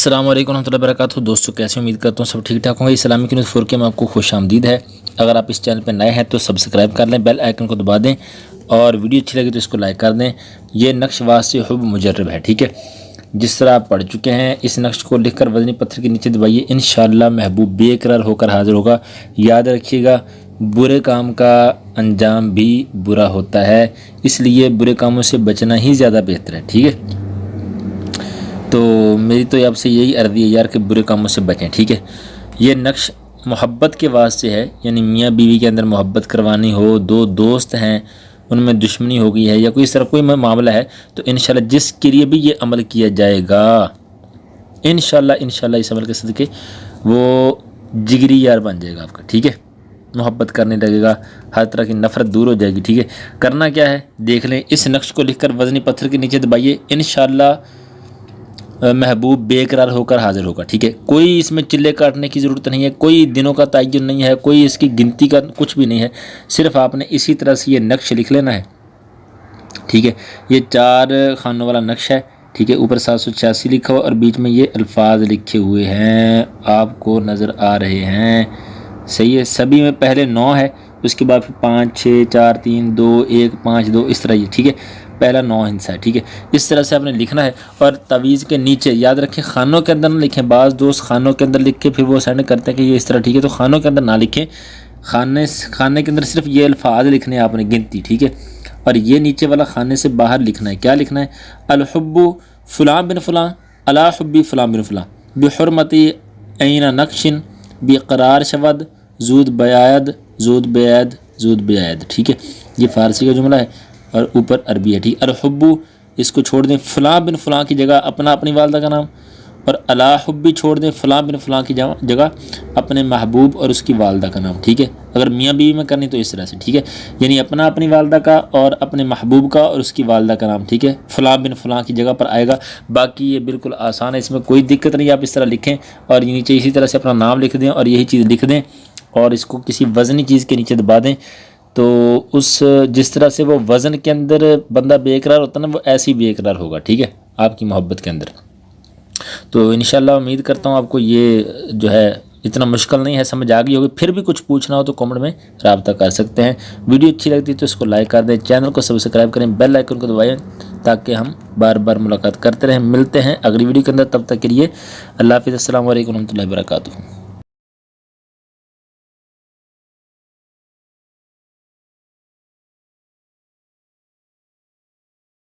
अस्सलाम वालेकुम रहमतुल्लाहि व बरकातहू। दोस्तों कैसे उम्मीद करता हूँ सब ठीक ठाक होंगे। इस्लामिक न्यूज़ 4 के में आपको खुश आमदीद है। अगर आप इस चैनल पर नए हैं तो सब्सक्राइब कर लें, बेल आइकन को दबा दें और वीडियो अच्छी लगी तो इसको लाइक कर दें। ये नक्श वास्ते हुब मुजर्रब है, ठीक है। जिस तरह आप पढ़ चुके हैं, इस नक्श को लिखकर वज़नी पत्थर के नीचे दबाइए, इंशाअल्लाह महबूब बेकरार होकर हाजिर होगा। याद रखिएगा, बुरे काम का अंजाम भी बुरा होता है, इसलिए बुरे कामों से बचना ही ज़्यादा बेहतर है, ठीक है। तो मेरी तो आपसे यही अर्ज़ी है यार कि बुरे कामों से बचें, ठीक है। ये नक्श मोहब्बत के वास्ते है, यानी मियाँ बीवी के अंदर मोहब्बत करवानी हो, दो दोस्त हैं उनमें दुश्मनी हो गई है या कोई इस तरह कोई मामला है, तो इंशाल्लाह जिसके लिए भी ये अमल किया जाएगा, इंशाल्लाह इस अमल के सदके वो जिगरी यार बन जाएगा आपका, ठीक है। मोहब्बत करने लगेगा, हर तरह की नफ़रत दूर हो जाएगी, ठीक है। करना क्या है देख लें, इस नक्श को लिखकर वज़नी पत्थर के नीचे दबाइए, इंशाल्लाह महबूब बेकरार होकर हाजिर होगा, ठीक है। कोई इसमें चिल्ले काटने की ज़रूरत नहीं है, कोई दिनों का तयन नहीं है, कोई इसकी गिनती का कुछ भी नहीं है। सिर्फ आपने इसी तरह से ये नक्श लिख लेना है, ठीक है। ये 4 खानों वाला नक्श है, ठीक है। ऊपर 786 लिखा हुआ और बीच में ये अल्फाज लिखे हुए हैं, आपको नज़र आ रहे हैं, सही है। सभी में पहले 9 है, उसके बाद फिर 5 6 4 3 2 1 5 2 इस तरह ये, ठीक है। पहला 9 हिस्सा है, ठीक है। इस तरह से आपने लिखना है और तवीज़ के नीचे याद रखें, खानों के अंदर ना लिखें। बाज़ दोस्त खानों के अंदर लिख के फिर वो सेंड करते हैं कि ये इस तरह, ठीक है। तो खानों के अंदर ना लिखें, खाने के अंदर सिर्फ ये अल्फाज लिखने हैं आपने, गिनती, ठीक है। और ये नीचे वाला खाने से बाहर लिखना है, क्या लिखना है, अलहुब्बु फ़ुलां बिन फ़ुलां अला हुब्बी फ़ुलां बिन फ़ुलां बिहुर्मती ऐना नक्शिन बेक़रार शवद जूद बयाद, ठीक है। ये फ़ारसी का जुमला है और ऊपर अरबी है, ठीक। अलहुब्बु इसको छोड़ दें, फ़लाँ बिन फ़लाँ की जगह अपनी वालदा का नाम, और अला हुब्बी छोड़ दें, फ़लाँ बिन फ़लाँ की जगह अपने महबूब और उसकी वालदा का नाम, ठीक है। अगर मियाँ बीवी में करनी तो इस तरह से, ठीक है। यानी अपनी वालदा का और अपने महबूब का और उसकी वालदा का नाम, ठीक है। फ़लाँ बिन फ़लाँ की जगह पर आएगा। बाकी ये बिल्कुल आसान है, इसमें कोई दिक्कत नहीं। आप इस तरह लिखें और नीचे इसी तरह से अपना नाम लिख दें और यही चीज़ लिख दें और इसको किसी वज़नी चीज़ के नीचे दबा दें। तो उस जिस तरह से वो वज़न के अंदर बंदा बेकरार होता है ना, वो ऐसे ही बेकरार होगा, ठीक है, आपकी मोहब्बत के अंदर। तो इंशाल्लाह उम्मीद करता हूँ आपको ये जो है इतना मुश्किल नहीं है, समझ आ गई होगी। फिर भी कुछ पूछना हो तो कमेंट में रब्ता कर सकते हैं। वीडियो अच्छी लगती है तो इसको लाइक कर दें, चैनल को सब्सक्राइब करें, बेल आइकन को दबाएं ताकि हम बार बार मुलाकात करते रहें। मिलते हैं अगली वीडियो के अंदर, तब तक के लिए अल्लाह हाफ़िज़। अस्सलाम वालेकुम रहमतुल्लाहि व बरकातहू।